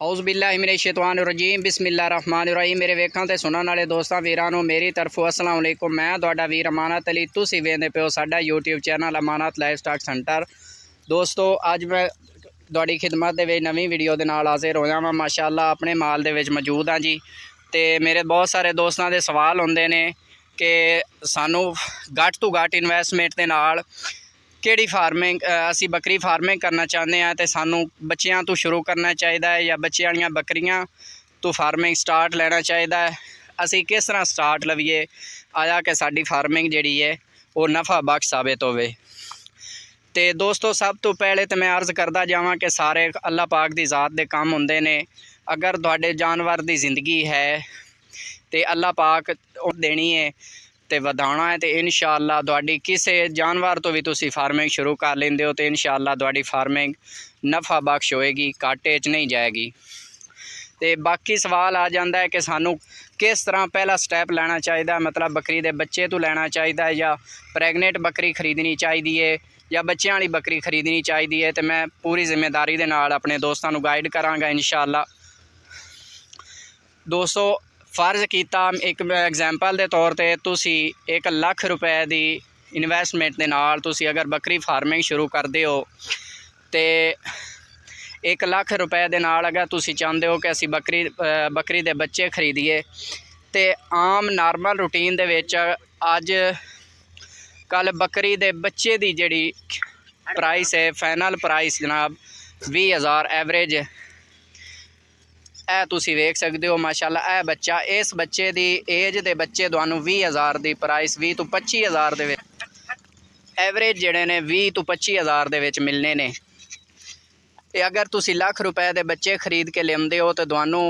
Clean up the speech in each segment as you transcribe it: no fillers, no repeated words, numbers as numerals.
औज़ुबिल्लाहिमिनश्शैतानिर्रजीम बिस्मिल्लाहिर्रहमानिर्रहीम। मेरे वेखां ते सुनने वाले दोस्तों वीरां नूं मेरी तरफों अस्सलाम वालेकुम। मैं तुहाडा वीर अमानत अली, तुसीं वेखदे पिओ साडा यूट्यूब चैनल अमानत लाइफ स्टाइल सेंटर। दोस्तों अज मैं तुहाडी खिदमत दे विच नवीं वीडियो दे नाल हाज़िर होया वां। माशाअल्लाह अपने माल दे विच मौजूद हाँ जी। ते मेरे बहुत सारे दोस्तों के सवाल होंदे ने कि सानू घट तो घट इन्वेस्टमेंट दे नाल किहड़ी फार्मिंग असी बकरी फार्मिंग करना चाहते हैं तो सानू बच्चियां तो शुरू करना चाहिए है या बच्चे वाली बकरियां तो फार्मिंग स्टार्ट लेना चाहिए है। असी किस तरह स्टार्ट लवीए आया कि साडी फार्मिंग जिहड़ी है वो नफ़ा बख्श साबित होवे। तो दोस्तों सब तो पहले तो मैं अर्ज़ करता जावां कि सारे अल्लाह पाक दी ज़ात दे काम हुंदे ने। अगर तुहाडे जानवर दी ज़िंदगी है तो अल्लाह पाक देनी है तो वधाना है तो इंशाअल्लाह तुहाडी किसी जानवर तो भी तुसी फार्मिंग शुरू कर लेंदे हो तो इंशाअल्लाह तुहाडी फार्मिंग नफ़ा बख्श होएगी, घाटे च नहीं जाएगी। तो बाकी सवाल आ जाता है कि सानू किस तरह पहला स्टैप लेना चाहिए, मतलब बकरी के बच्चे तो लेना चाहिए या प्रैगनेंट बकरी खरीदनी चाहिए या बच्चों वाली बकरी खरीदनी चाहिए। तो मैं पूरी जिम्मेदारी के नाल अपने दोस्तों को गाइड करांगा इंशाअल्लाह। दोस्तों फर्ज किया एक एग्जाम्पल के तौर पर तुसी 1 लाख रुपए की इन्वेस्टमेंट के नाल तुसी अगर बकरी फार्मिंग शुरू करते हो तो 1 लाख रुपए के नाल अगर तुसी चाहते हो कि असी बकरी के बच्चे खरीदिए तो आम नॉर्मल रूटीन दे विच अज कल बकरी के बच्चे की जिहड़ी प्राइस है फाइनल प्राइस जनाब 20,000 एवरेज तुसी वेख सकते हो। माशाअल्लाह यह बच्चा इस बच्चे की एज के बच्चे तुहानू 20,000 की प्राइस 20 तो 25,000 दे एवरेज जिहड़े ने 20 तो 25,000 दे विच मिलने ने। ते अगर तुसी लाख रुपए के बच्चे खरीद के लियाते हो तो तुहानू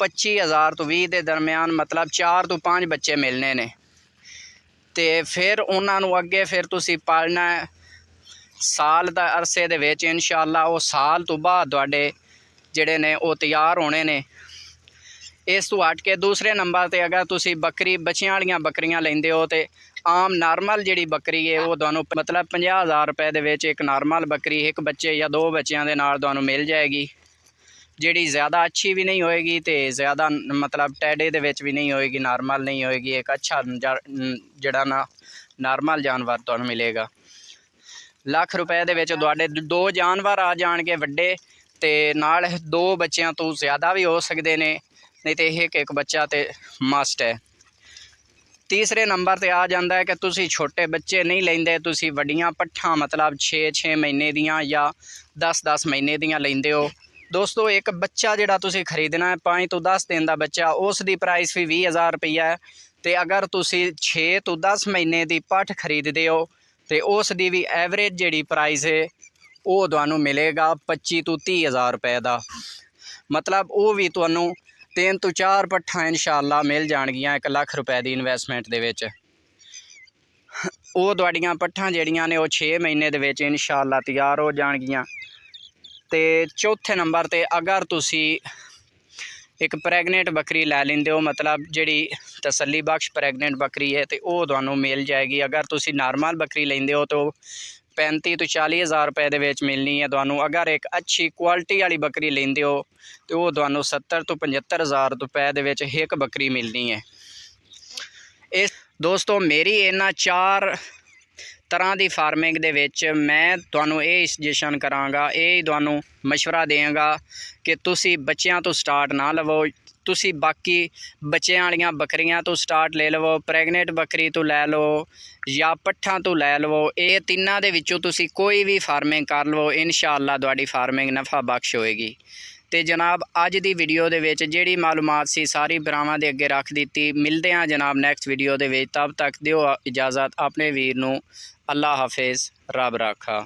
25,000 तो 20 के दरम्यान मतलब 4 तो 5 बच्चे मिलने ने। ते फिर उन्होंने अगे फिर तुसी पालना साल का अरसे दे विच इंशाअल्लाह वो साल तो बाद तुहाडे जिहड़े ने वो तैयार होने ने। इस तो हट के दूसरे नंबर पर अगर तुसी बकरी बच्चियां वालियां बकरियां लेंदे हो तो आम नॉर्मल जिहड़ी बकरी है वो तुहानू मतलब 50,000 रुपए दे विच एक नॉर्मल बकरी एक बच्चे या 2 बच्चों के नाल तुहानू मिल जाएगी, जिहड़ी ज़्यादा अच्छी भी नहीं होएगी तो ज़्यादा मतलब टैडे दे विच भी नहीं होएगी, नॉर्मल नहीं होएगी। एक अच्छा जिहड़ा ना नॉर्मल जानवर तुहानू मिलेगा। लाख रुपए दे विच तुहाडे 2 जानवर आ जाणगे वड्डे ते नाल 2 बच्चों तो ज़्यादा भी हो सकते ने, नहीं तो एक बच्चा तो मस्ट है। तीसरे नंबर पर आ जाता है कि तुसी छोटे बच्चे नहीं लेंदे, तुसी वड्डियां पट्ठां मतलब 6-6 महीने दियां या 10-10 महीने दियां लेंदे हो। दोस्तों एक बच्चा जिहड़ा तुसी खरीदना है 5 तो 10 दिन का बच्चा उसकी प्राइस भी 20,000 रुपया है। तो अगर तुसी 6 तो 10 महीने की पट्ठ खरीदते हो तो उसकी भी एवरेज जिहड़ी प्राइस है वो तुहानू मिलेगा 25 तो 30,000 रुपए का। मतलब वो भी तुहानू 3 तो 4 पट्ठां इंशाअल्लाह मिल जाणगियां 1 लाख रुपए की इन्वेस्टमेंट दे विच। वो तुहाडियां पट्ठां जिहड़ियां ने वो 6 महीने दे विच इंशाअल्लाह तैयार हो जाणगियां। ते चौथे नंबर ते अगर तुसी एक प्रैगनेंट बकरी लै लेंदे हो मतलब जिहड़ी तसल्ली बख्श प्रैगनेंट बकरी है तो वो तुहानू मिल जाएगी। अगर तुसी नॉर्मल बकरी लेंदे हो तो 35 तो 40,000 रुपए दे विच मिलनी है तुहानू। अगर एक अच्छी क्वालिटी वाली बकरी लेंदे हो तो वो तुहानू 70 तो 75,000 रुपए दे विच एक बकरी मिलनी है। इस दोस्तों मेरी इन्हां 4 तरह की फार्मिंग दे विच मैं तुहानू ये सजेशन करांगा, ये तुहानू मशवरा देंगा कि तुसी बच्चों तो स्टार्ट ना लवो, तुसी बाकी बच्चों वालियां बकरियां तो स्टार्ट ले लवो, प्रैगनेंट बकरी तो लै लो या पट्ठां तो लै लवो। ये तिन्नां दे विचों तुसी कोई भी फार्मिंग कर लो, इंशाअल्लाह तुहाडी फार्मिंग नफ़ा बख्श होएगी। तो जनाब अज दी वीडियो दे विच जिहड़ी मालूमात सी सारी भरावां दे अगे रख दी। मिलते हैं जनाब नैक्सट वीडियो दे विच, तब तक दिओ इजाज़त अपने वीर नूं। अल्लाह हाफिज़, रब राखा।